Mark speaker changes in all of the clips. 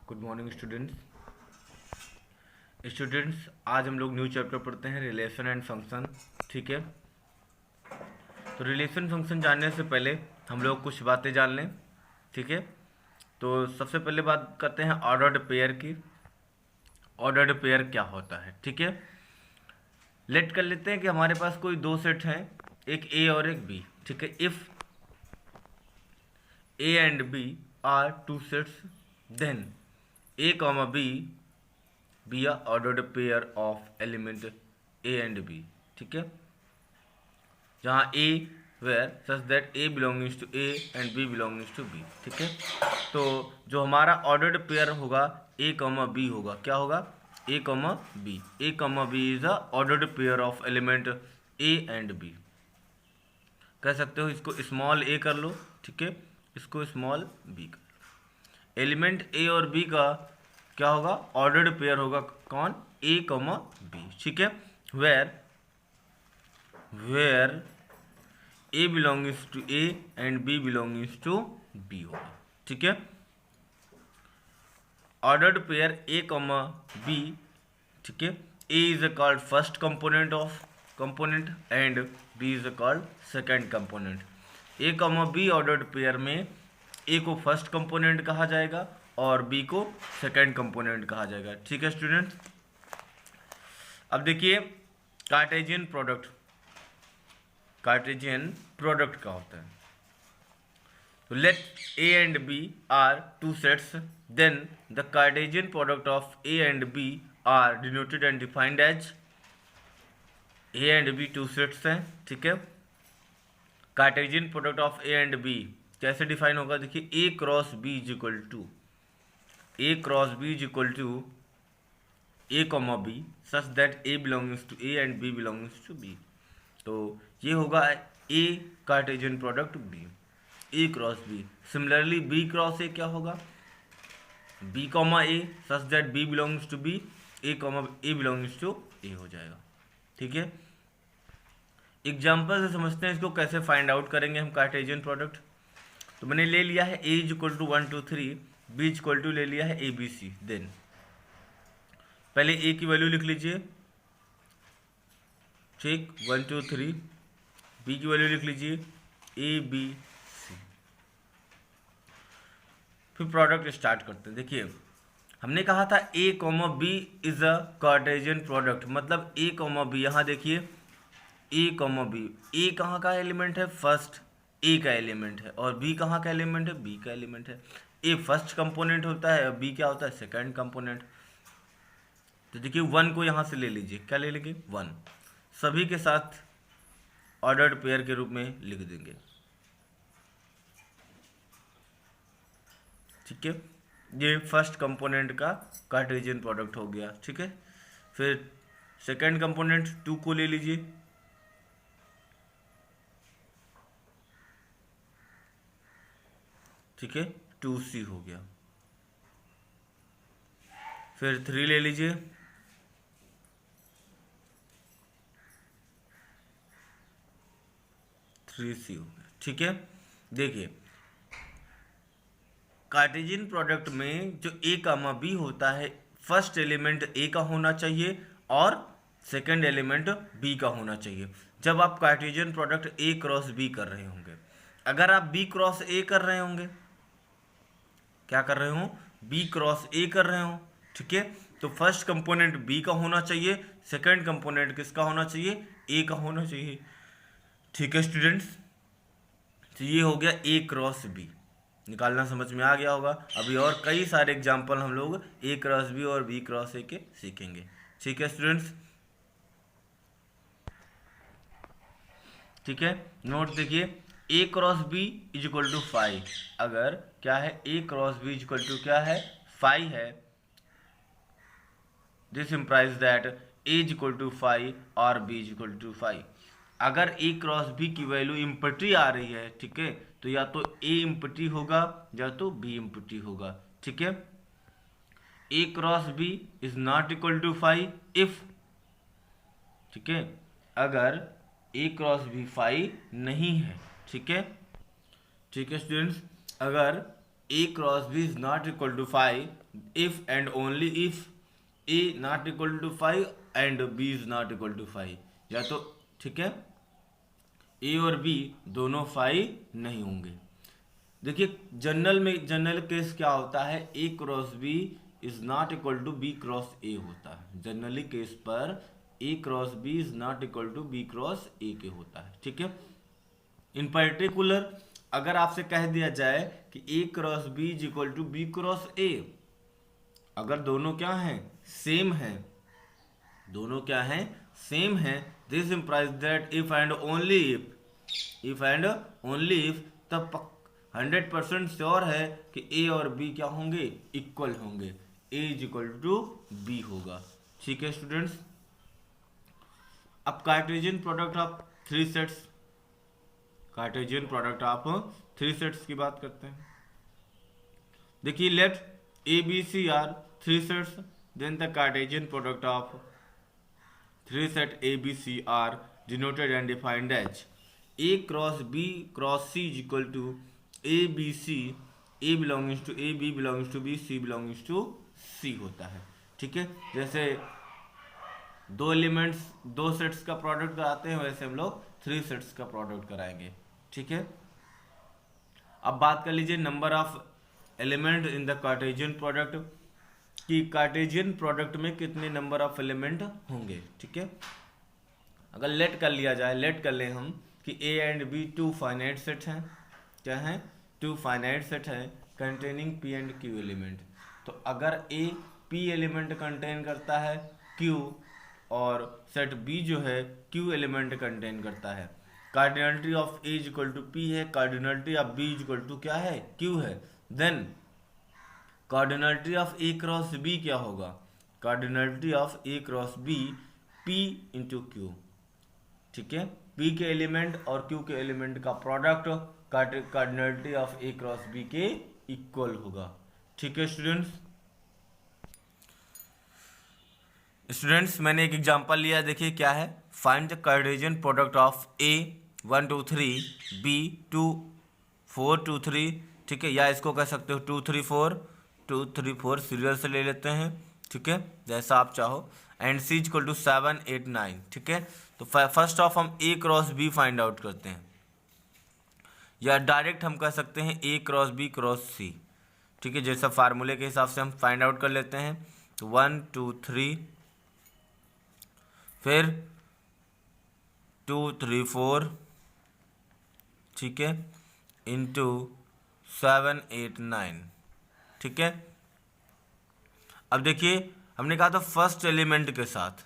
Speaker 1: Good morning students. आज हम लोग न्यू चैप्टर पढ़ते हैं रिलेशन एंड फंक्शन। ठीक है, तो रिलेशन फंक्शन जानने से पहले हम लोग कुछ बातें जान लें। ठीक है, तो सबसे पहले बात करते हैं ऑर्डर्ड पेयर की। ऑर्डर्ड पेयर क्या होता है? ठीक है, लेट कर लेते हैं कि हमारे पास कोई दो सेट हैं, एक ए और एक बी। ठीक है, if A and B are two sets then A comma B B a ordered pair of element a and b। ठीक है, जहाँ a where such that a belongs to a and b belongs to b। ठीक है, तो जो हमारा ordered pair होगा a comma B होगा, क्या होगा? a comma B. a comma B is a ordered pair of element a and b। कह सकते हो इसको स्मॉल a कर लो। ठीक है, इसको स्मॉल b कर लो। एलिमेंट a और b का क्या होगा? ऑर्डर्ड पेयर होगा। कौन? a comma B. ठीक है, where a belongings to a and b belongings to b होगा। ठीक है, ordered pair a comma b। ठीक है, a is called first component of component and b is called second component. a comma b ordered pair में a को first component कहा जाएगा और b को सेकेंड कंपोनेंट कहा जाएगा। ठीक है स्टूडेंट, अब देखिए कार्टेशियन प्रोडक्ट। कार्टेशियन प्रोडक्ट का होता है, तो let a and b are two sets then the Cartesian product of a and b are denoted and defined as. a and b two sets हैं। ठीक है, Cartesian product of a and b कैसे define होगा? देखिए a cross b is equal to a cross b is equal to a comma b such that a belongings to a and b belongings to b। तो ये होगा a Cartesian product b, a cross b। Similarly b cross a क्या होगा? b comma a such that b belongings to b, a comma a belongings to a हो जाएगा। ठीक है, example से समझते हैं इसको कैसे फाइंड आउट करेंगे हम कार्टेशियन प्रोडक्ट। तो मैंने ले लिया है a is equal to 1 2 3, b is equal to ले लिया है ए बी सी। देन पहले a की वैल्यू लिख लीजिए। ठीक, 1 2 3। b की वैल्यू लिख लीजिए ए बी सी। फिर प्रोडक्ट स्टार्ट करते हैं। देखिए हमने कहा था a comma B is a Cartesian product, मतलब a कॉमा बी। यहाँ देखिए a कॉमा बी, a कहाँ का एलिमेंट है? फर्स्ट a का एलिमेंट है, और b कहाँ का एलिमेंट है? b का एलिमेंट है। a फर्स्ट कंपोनेंट होता है और b क्या होता है? Second component. तो देखिए 1 को यहाँ से ले लीजिए, क्या ले लेंगे? 1। सभी के साथ ऑर्डर्ड पेयर के रूप में लिख देंगे। ठीक है, ये फर्स्ट कंपोनेंट का कार्टेशियन प्रोडक्ट हो गया। ठीक है, फिर सेकंड कंपोनेंट 2 को ले लीजिए। ठीक है, 2c हो गया। फिर 3 ले लीजिए। सी हो गया। ठीक है, देखिए कार्टेशियन प्रोडक्ट में जो a कामा b होता है, फर्स्ट एलिमेंट a का होना चाहिए और सेकंड एलिमेंट b का होना चाहिए। जब आप Cartesian product a cross b कर रहे होंगे, अगर आप b क्रॉस a कर रहे होंगे, क्या कर रहे हो? b क्रॉस a कर रहे हो। ठीक है, तो फर्स्ट कंपोनेंट b का होना चाहिए, सेकंड कंपोनेंट किसका होना चाहिए? a का होना चाहिए। ठीक है स्टूडेंट्स, तो ये हो गया a क्रॉस b, निकालना समझ में आ गया होगा। अभी और कई सारे एग्जाम्पल हम लोग a क्रॉस b और b क्रॉस a के सीखेंगे। ठीक है स्टूडेंट्स, ठीक है, नोट देखिए a cross b is equal to 5। अगर क्या है? a cross b is equal to क्या है? 5 है। This implies that a is equal to 5 और b इज इक्वल टू 5। अगर a क्रॉस b की वैल्यू इम्पटी आ रही है, ठीक है, तो या तो a इम्पटी होगा या तो b इम्पटी होगा। ठीक है, a cross b is not equal to 5 if, ठीक है, अगर a क्रॉस b 5 नहीं है। ठीक है, ठीक है स्टूडेंट्स, अगर A cross B is not equal to 5 if and only if A not equal to 5 and B is not equal to 5। या तो ठीक है, A और B दोनों 5 नहीं होंगे। देखिए जनरल केस क्या होता है, A cross B is not equal to B cross A होता है। जनरली केस पर A cross B is not equal to B cross A के होता है। ठीक है, इन पर्टिकुलर अगर आपसे कह दिया जाए कि A cross B is equal to B cross A, अगर दोनों क्या हैं, सेम हैं, दोनों क्या हैं, सेम हैं, this implies that if and only if तब 100% श्योर है कि A और B क्या होंगे, इक्वल होंगे। A is equal to B होगा। ठीक है स्टूडेंट्स, अब Cartesian product of three sets, Cartesian product of three sets की बात करते हैं। देखिए let A B C are three sets, then the Cartesian product of three set A B C are denoted and defined as A cross B cross C is equal to A B C, A belongings to A, B belongings to B, C belongings to C होता है। ठीक है, जैसे दो elements दो sets का product कराते हैं, वैसे हम लोग थ्री सेट्स का प्रोडक्ट कराएंगे। ठीक है, अब बात कर लीजिए number of element in the Cartesian product, कि कार्टेशियन प्रोडक्ट में कितने नंबर ऑफ एलिमेंट होंगे। ठीक है, अगर लेट कर लिया जाए, लेट कर लें हम कि A and B two finite set हैं, क्या हैं, टू फाइनाइट सेट है containing P and Q element. तो अगर A P एलिमेंट कंटेन करता है, Q और सेट B जो है Q एलिमेंट कंटेन करता है, cardinality of A is equal to P है, cardinality of B is equal to क्या है, Q है, देन cardinality of A cross B क्या होगा, cardinality of A cross B P into Q। ठीक है, P के एलिमेंट और Q के एलिमेंट का product cardinality of A cross B के इक्वल होगा। ठीक है स्टूडेंट्स, मैंने एक एग्जांपल लिया, देखिए क्या है, find the Cartesian product of A 1 2 3 B 2 4 2 3। ठीक है, या इसको कह सकते हो 2 3 4 सीरियल से ले लेते हैं। ठीक है, जैसा आप चाहो, एंड C इक्वल टू 7 8 9। ठीक है, तो फर्स्ट ऑफ हम A cross B find out करते हैं, या डायरेक्ट हम कह सकते हैं A cross B cross C। ठीक है, जैसा फार्मूले के हिसाब से हम फाइंड आउट कर लेते हैं। तो 1 2 3, फिर 2 3 4, ठीक है, इंटू 7 8 9। ठीक है, अब देखिए हमने कहा था फर्स्ट एलिमेंट के साथ,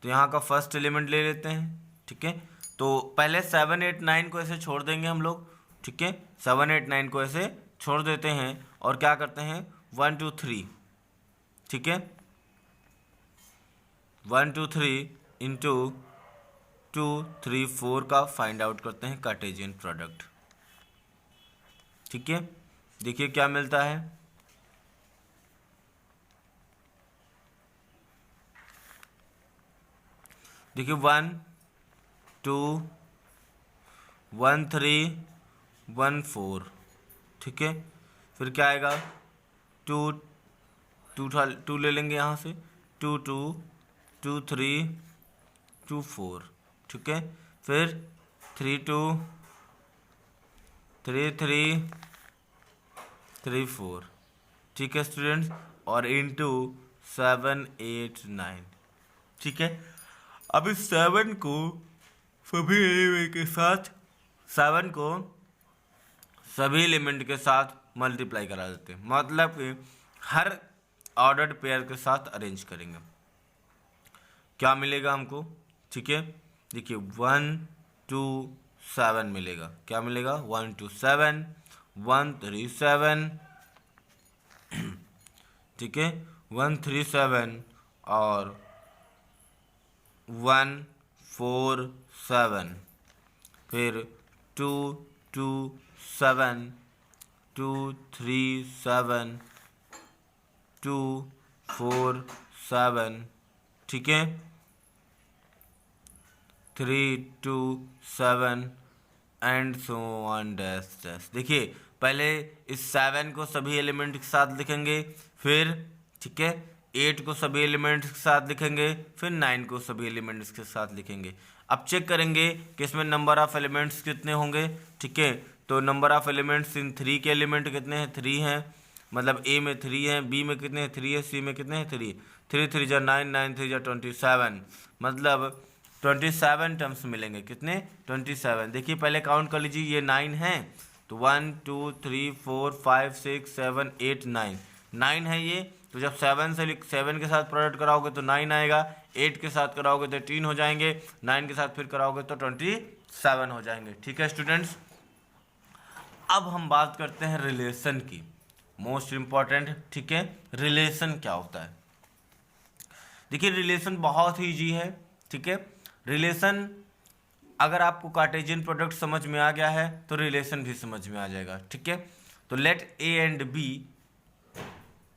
Speaker 1: तो यहाँ का फर्स्ट एलिमेंट ले लेते हैं। ठीक है, तो पहले 7 8 9 को ऐसे छोड़ देंगे हम लोग। ठीक है, 7 8 9 को ऐसे छोड़ देते हैं और क्या करते हैं 1 2 3। ठीक है, 1 2 3 इंटू 2 3 4 का फाइंड आउट करते हैं कार्टेशियन प्रोडक्ट। ठीक है, देखिए क्या मिलता है, देखिए 1 2 1 3 1 4। ठीक है, फिर क्या आएगा 2 2 ले लेंगे यहाँ से, 2 2 2 3 2 4। ठीक है, फिर 3 2 3 3 3 4। ठीक है स्टूडेंट्स, और इंटू 7 8 9। ठीक है, अब इस 7 को सभी एलिमेंट के साथ 7 को सभी एलिमेंट के साथ मल्टीप्लाई करा देते हैं, मतलब कि हर ऑर्डर्ड पेयर के साथ अरेंज करेंगे, क्या मिलेगा हमको। ठीक है, देखिए 1 2 7 मिलेगा, क्या मिलेगा 1 2 7 1 3 7। ठीक है, 1 3 7 और 1 4 7, फिर 2 2 7 2 3 7 2 4 7। ठीक है, 3 2 7 and so on dash dash. देखिए पहले इस 7 को सभी एलिमेंट के साथ लिखेंगे, फिर ठीक है 8 को सभी एलिमेंट्स के साथ लिखेंगे, फिर 9 को सभी एलिमेंट्स के साथ लिखेंगे। अब चेक करेंगे कि इसमें नंबर ऑफ एलिमेंट्स कितने होंगे। ठीक है, तो नंबर ऑफ एलिमेंट्स इन 3 के एलिमेंट कितने हैं, 3 हैं, मतलब ए में 3 है, बी में कितने हैं, 3 है, सी में कितने हैं, 3, 3 3 जा 9, 9 3 जा 27, मतलब 27 टर्म्स मिलेंगे। कितने, 27। देखिए पहले काउंट कर लीजिए, ये 9 है तो 1 2 3 4 5 6 7 8 9, 9 है ये। तो जब 7 के साथ प्रोडक्ट कराओगे तो 9 आएगा, 8 के साथ कराओगे तो 3 हो जाएंगे, 9 के साथ फिर कराओगे तो 27 हो जाएंगे। ठीक है स्टूडेंट्स, अब हम बात करते हैं रिलेशन की, मोस्ट इंपॉर्टेंट। ठीक है, रिलेशन क्या होता है। देखिए रिलेशन बहुत ही ईजी है। ठीक है, रिलेशन अगर आपको कार्टेशियन प्रोडक्ट समझ में आ गया है तो रिलेशन भी समझ में आ जाएगा। ठीक है, तो let A and B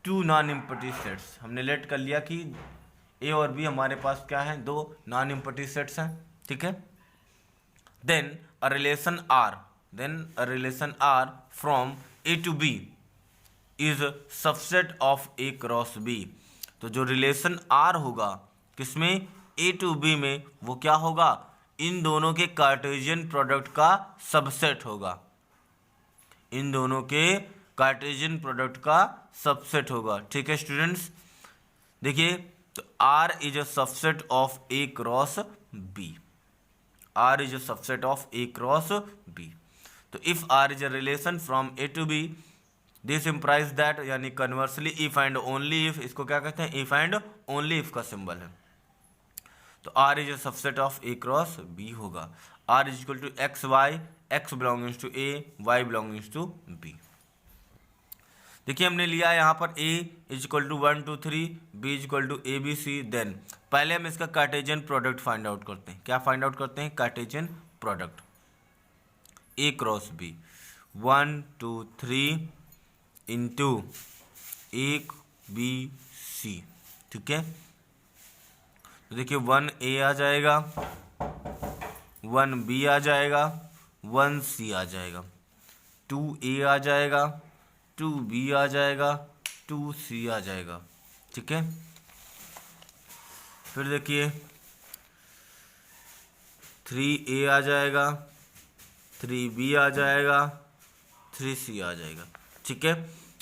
Speaker 1: two non empty sets, हमने लेट कर लिया कि ए और बी हमारे पास क्या है, दो नॉन इम्पटी सेट्स हैं। ठीक है, then a relation R from A to B is subset of A cross B. तो जो रिलेशन आर होगा किसमें, ए टू बी में, वो क्या होगा, इन दोनों के कार्टेशियन प्रोडक्ट का सबसेट होगा, इन दोनों के कार्टेशियन प्रोडक्ट का सबसेट होगा। ठीक है स्टूडेंट्स, देखिए तो R is a subset of A cross B, R is a subset of A cross B। तो if R is a relation from A to B, this implies that, यानी conversely if and only if, इसको क्या कहते हैं, if and only if का symbol है। तो R is a subset of A cross B होगा। R is equal to x y, x belongings to A, Y belongings to B। देखिए हमने लिया यहाँ पर A is equal to 1 2 3, B is equal to ABC। Then पहले हम इसका Cartesian product find out करते हैं। क्या फाइंड आउट करते हैं, Cartesian product A cross B, 1 2 3 into ABC। ठीक है, तो देखिए 1A आ जाएगा, 1B आ जाएगा, 1C आ जाएगा, 2A आ जाएगा, 2B आ जाएगा, 2C आ जाएगा। ठीक है, फिर देखिए 3A आ जाएगा, 3B आ जाएगा, 3C आ जाएगा। ठीक है,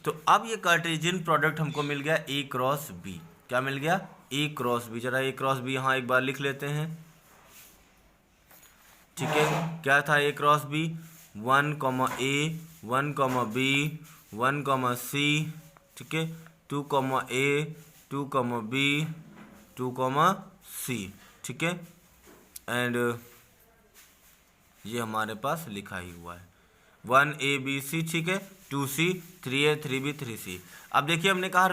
Speaker 1: तो अब ये कार्टेशियन प्रोडक्ट हमको मिल गया A क्रॉस B। क्या मिल गया, A क्रॉस B। जरा A क्रॉस B यहाँ एक बार लिख लेते हैं। ठीक है, क्या था A cross B, 1 A, 1 B, 1 C। ठीक है, 2 A, 2 B, 2 C। ठीक है, एंड ये हमारे पास लिखा ही हुआ है 1A B C। ठीक है, 2C, 3A 3B 3C। अब देखिए हमने कहा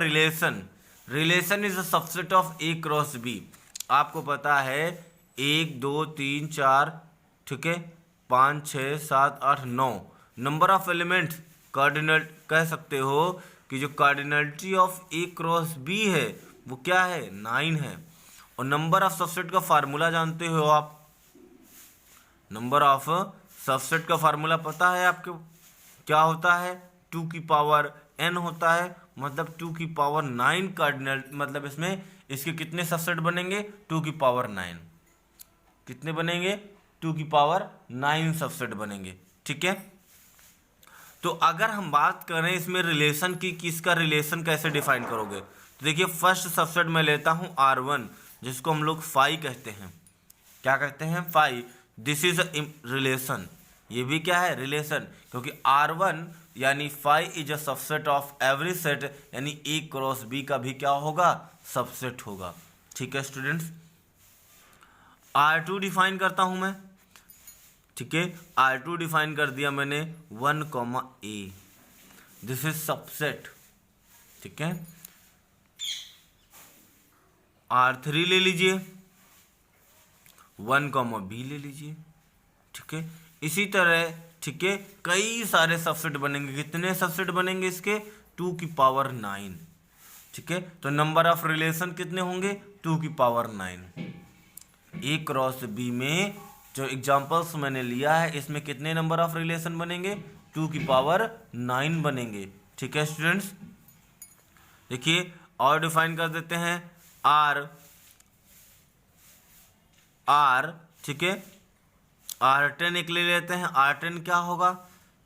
Speaker 1: relation is a subset of A cross B। आपको पता है 1 2 3 4, ठीक है, 5 6 7 8 9 नंबर ऑफ एलिमेंट्स, कार्डिनल कह सकते हो कि जो cardinality of A cross B है वो क्या है, 9 है। और नंबर ऑफ सबसेट का फार्मूला जानते हो आप, नंबर ऑफ सबसेट का फार्मूला पता है आपको, क्या होता है, 2 की पावर n होता है, मतलब 2 की पावर 9 कार्डिनल, मतलब इसमें इसके कितने सबसेट बनेंगे, 2 की पावर 9। कितने बनेंगे, 2 की पावर 9 सबसेट बनेंगे। ठीक है, तो अगर हम बात करें इसमें रिलेशन की, किसका रिलेशन कैसे डिफाइन करोगे, तो देखिए फर्स्ट सबसेट मैं लेता हूं R1, जिसको हम लोग फाई कहते हैं। क्या कहते हैं, फाई। दिस इज रिलेशन, ये भी क्या है, रिलेशन, क्योंकि R1 यानी phi is a subset of every set, यानी A क्रॉस B का भी क्या होगा, सबसेट होगा। ठीक है स्टूडेंट्स, R2 डिफाइन करता हूं मैं। ठीक है, R2 डिफाइन कर दिया मैंने, 1 A, दिस इज सबसेट। ठीक है, R3 ले लीजिए, 1 B ले लीजिए। ठीक है, इसी तरह ठीक है कई सारे सबसेट बनेंगे। कितने सबसेट बनेंगे इसके, 2 की पावर 9। ठीक है, तो नंबर ऑफ रिलेशन कितने होंगे, 2 की पावर 9। A क्रॉस B में जो एग्जांपल्स मैंने लिया है इसमें कितने नंबर ऑफ रिलेशन बनेंगे, 2 की पावर 9 बनेंगे। ठीक है स्टूडेंट्स, देखिए और डिफाइन कर देते हैं आर, ठीक है, R10 एक ले लेते हैं। R10 क्या होगा,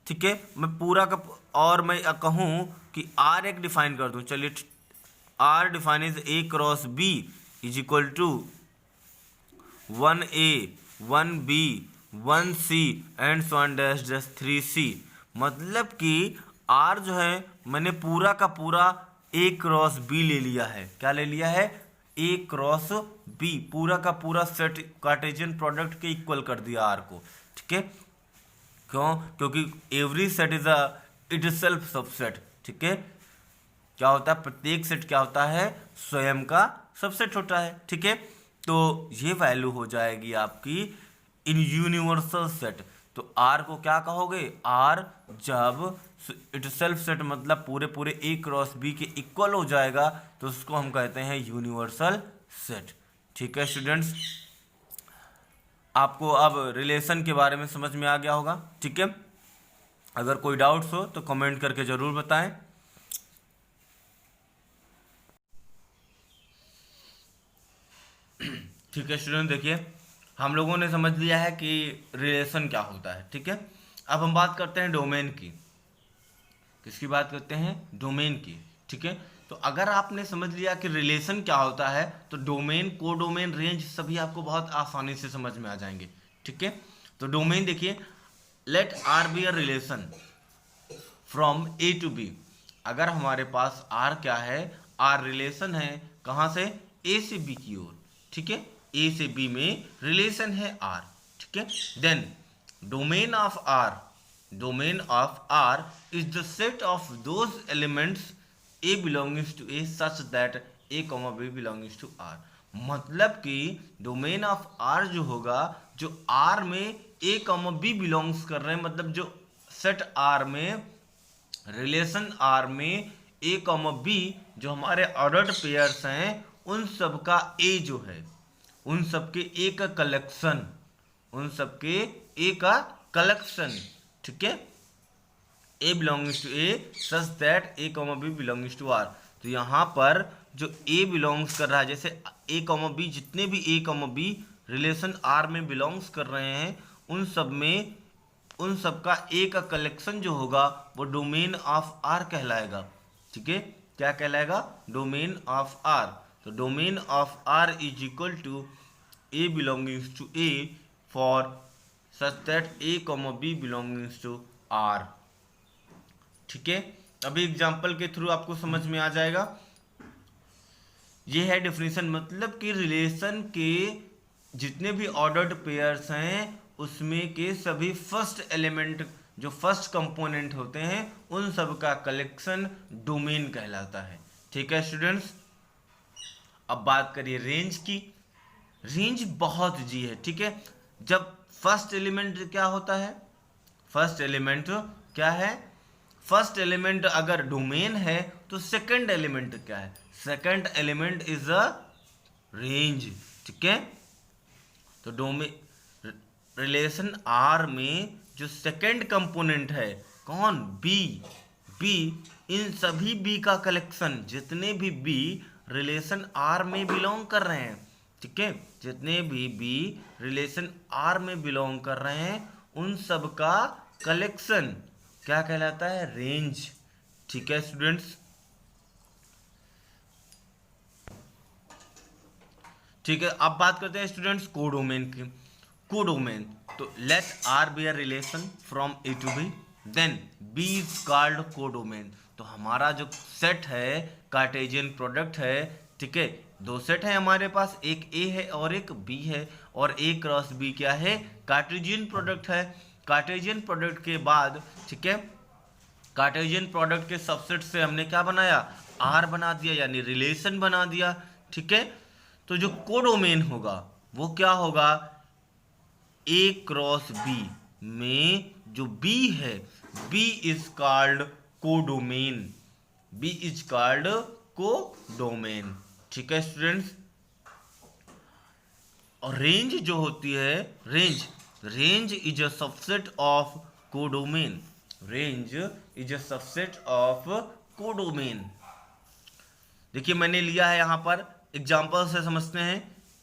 Speaker 1: ठीक है, मैं पूरा का और मैं कहूँ कि R एक डिफाइन कर दूं, चलिए R define is A cross B is equal to 1A 1B 1C and so on dash dash 3C। मतलब कि R जो है मैंने पूरा का पूरा A क्रॉस B ले लिया है। क्या ले लिया है, A क्रॉस B, पूरा का पूरा सेट कार्टेशियन प्रोडक्ट के इक्वल कर दिया R को। ठीक है, क्यों, क्योंकि every set is a it self subset. ठीक है, क्या होता है, प्रत्येक सेट क्या होता है, स्वयं का सबसेट होता है। ठीक है, तो ये वैल्यू हो जाएगी आपकी इन यूनिवर्सल सेट। तो R को क्या कहोगे, R जब इट सेल्फ सेट मतलब पूरे पूरे A क्रॉस B के इक्वल हो जाएगा तो उसको हम कहते हैं यूनिवर्सल सेट। ठीक है स्टूडेंट्स, आपको अब रिलेशन के बारे में समझ में आ गया होगा। ठीक है, अगर कोई डाउट्स हो तो कमेंट करके जरूर बताएं। ठीक है स्टूडेंट, देखिए हम लोगों ने समझ लिया है कि रिलेशन क्या होता है। ठीक है, अब हम बात करते हैं डोमेन की। किसकी बात करते हैं, डोमेन की। ठीक है, तो अगर आपने समझ लिया कि रिलेशन क्या होता है तो डोमेन, कोडोमेन, रेंज सभी आपको बहुत आसानी से समझ में आ जाएंगे। ठीक है, तो डोमेन देखिए, let R be a relation from A to B. अगर हमारे पास आर क्या है, आर रिलेशन है कहां से, ए से बी की ओर। ठीक है, ए से बी में रिलेशन है आर। ठीक है, then domain of R, domain of R is the set of those elements A belongs to A such that A, B belongs to R। मतलब कि डोमेन ऑफ R जो होगा, जो R में A, B बिलोंग्स कर रहे हैं, मतलब जो सेट R में, रिलेशन R में A, B जो हमारे ऑर्डर्ड पेयर्स हैं उन सब का A जो है, उन सब के A का कलेक्शन, उन सब के A का कलेक्शन। ठीक है, A belongs to A such that A, B belongs to R। तो यहाँ पर जो A बिलोंग्स कर रहा है, जैसे A, B, जितने भी A, B रिलेशन R में बिलोंग्स कर रहे हैं उन सब में, उन सब का A का कलेक्शन जो होगा वो डोमेन ऑफ R कहलाएगा। ठीक है, क्या कहलाएगा, डोमेन ऑफ R। तो domain of R is equal to A belongings to A for such that A, B belongings to R। ठीक है, अभी एग्जांपल के थ्रू आपको समझ में आ जाएगा। ये है डेफिनेशन, मतलब कि रिलेशन के जितने भी ऑर्डर्ड पेयर्स हैं उसमें के सभी फर्स्ट एलिमेंट, जो फर्स्ट कंपोनेंट होते हैं उन सब का कलेक्शन डोमेन कहलाता है। ठीक है स्टूडेंट्स, अब बात करिए रेंज की। रेंज बहुत जी है। ठीक है, जब फर्स्ट एलिमेंट क्या होता है, फर्स्ट एलिमेंट क्या है, फर्स्ट एलिमेंट अगर डोमेन है तो सेकंड एलिमेंट क्या है, second element is a range. ठीक है, तो डोमेन रिलेशन आर में जो सेकंड कंपोनेंट है कौन, बी, बी, इन सभी बी का कलेक्शन, जितने भी बी रिलेशन आर में बिलोंग कर रहे हैं। ठीक है, जितने भी बी रिलेशन आर में बिलोंग कर रहे हैं उन सब का कलेक्शन क्या कहलाता है, रेंज। ठीक है स्टूडेंट्स, ठीक है, अब बात करते हैं स्टूडेंट्स कोडोमेन की। कोडोमेन, तो let R be a relation from A to B, then B is called codomain. तो हमारा जो सेट है कार्टेशियन प्रोडक्ट है। ठीक है, दो सेट है हमारे पास, एक ए है और एक बी है, और ए क्रॉस बी क्या है, कार्टेशियन प्रोडक्ट है। कार्टेशियन प्रोडक्ट के बाद, ठीक है, कार्टेशियन प्रोडक्ट के सबसेट से हमने क्या बनाया, आर बना दिया, यानी रिलेशन बना दिया। ठीक है, तो जो कोडोमेन होगा वो क्या होगा, ए क्रॉस बी में जो बी है, B is called codomain, B is called codomain. ठीक है स्टूडेंट्स, और रेंज जो होती है, range, range is a subset of codomain. Range is a subset of codomain. देखिए मैंने लिया है यहाँ पर एग्जाम्पल से समझते हैं।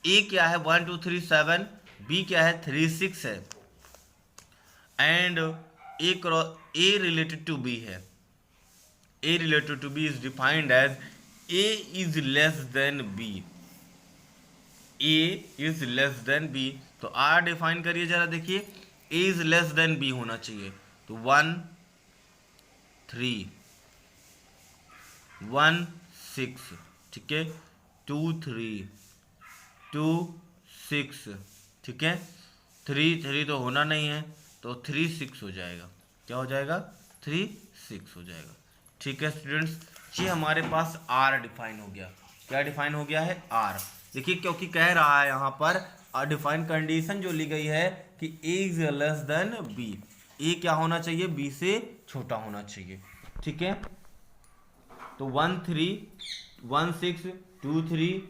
Speaker 1: ए क्या है 1 2 3 7, बी क्या है 3 6 है, and a related to b है। A related to B is defined as a is less than b. A is less than b, तो आर डिफाइन करिए जरा। देखिए a is less than b होना चाहिए, तो 1 3 1 6, ठीक है, 2 3 2 6, ठीक है, 3 3 तो होना नहीं है, तो 3 6 हो जाएगा। क्या हो जाएगा? 3 6 हो जाएगा। ठीक है स्टूडेंट्स, ये हमारे पास आर डिफाइन हो गया। क्या डिफाइन हो गया है? आर। देखिए क्योंकि कह रहा है यहाँ पर डिफाइन कंडीशन जो ली गई है कि ए इज लेस देन बी। ए क्या होना चाहिए? बी से छोटा होना चाहिए। ठीक है, तो 1 3 1 6 2 3,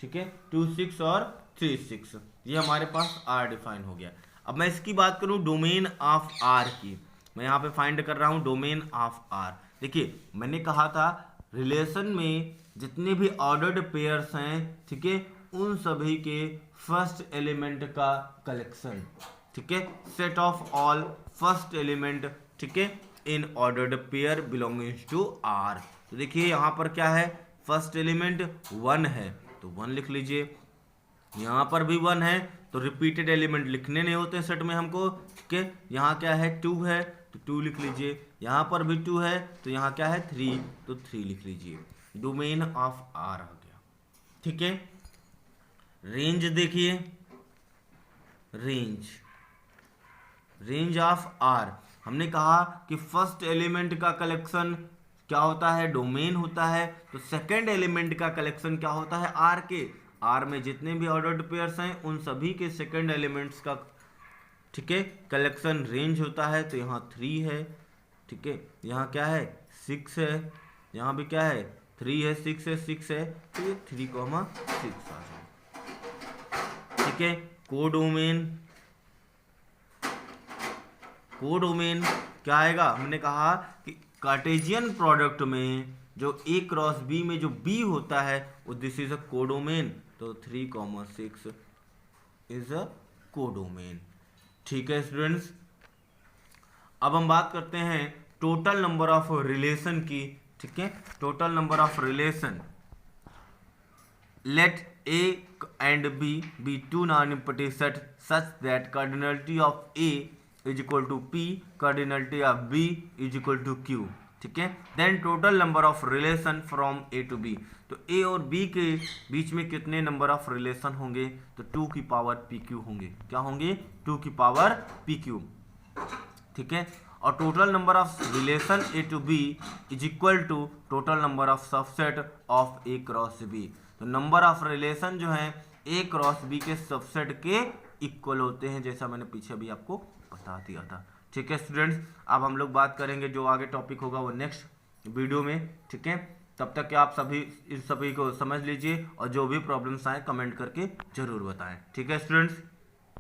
Speaker 1: ठीक है, 2 6 और 3 6, ये हमारे पास आर डिफाइन हो गया। अब मैं इसकी बात करूं डोमेन ऑफ आर की, मैं यहाँ पे फाइंड कर रहा हूं डोमेन ऑफ आर। देखिए मैंने कहा था रिलेशन में जितने भी ऑर्डर्ड पेयर्स हैं, ठीक है, उन सभी के फर्स्ट एलिमेंट का कलेक्शन, ठीक है, set of all first element, ठीक है, in ordered pair belongings to R. तो देखिए यहाँ पर क्या है? फर्स्ट एलिमेंट 1 है, तो 1 लिख लीजिए। यहाँ पर भी 1 है, तो रिपीटेड एलिमेंट लिखने नहीं होते सेट में हमको, ठीक है। यहाँ क्या है? 2 है, तो 2 लिख लीजिए। यहाँ पर भी 2 है, तो यहाँ क्या है? 3, तो 3 लिख लीजिए। डोमेन ऑफ आर आ गया। ठीक है, रेंज देखिए, रेंज ऑफ आर, हमने कहा कि फर्स्ट एलिमेंट का कलेक्शन क्या होता है? डोमेन होता है। तो सेकंड एलिमेंट का कलेक्शन क्या होता है? आर के। आर में जितने भी ऑर्डर्ड पेयर्स हैं उन सभी के सेकंड एलिमेंट्स का, ठीक है, कलेक्शन रेंज होता है। तो यहाँ 3 है, ठीक है, यहाँ क्या है? 6 है, यहाँ भी क्या है? 3 है, 6 है, 6 है, तो ये 3, 6 आ जाए। ठीक है, कोडोमेन क्या आएगा? हमने कहा कि कार्टेशियन प्रोडक्ट में जो ए क्रॉस बी में जो बी होता है वो दिस इज अ कोडोमेन, तो 3, 6 इज अ कोडोमेन। ठीक है स्टूडेंट्स, अब हम बात करते हैं टोटल नंबर ऑफ रिलेशन की। ठीक है, total number of relation, let A and B be two non-empty sets such that cardinality of A is equal to P, cardinality of B is equal to Q. ठीक है, then total number of relation from A to B, तो A और B के बीच में कितने number of relation होंगे? तो 2 की पावर PQ होंगे। क्या होंगे? 2 की पावर PQ। ठीक है, और total number of relation A to B is equal to total number of subset of A cross B। तो नंबर ऑफ रिलेशन जो है A क्रॉस B के सबसेट के इक्वल होते हैं, जैसा मैंने पीछे अभी आपको बता दिया था। ठीक है स्टूडेंट्स, अब हम लोग बात करेंगे जो आगे टॉपिक होगा वो नेक्स्ट वीडियो में। ठीक है, तब तक आप सभी इस सभी को समझ लीजिए और जो भी प्रॉब्लम्स आए कमेंट करके जरूर बताएं। ठीक है स्टूडेंट्स।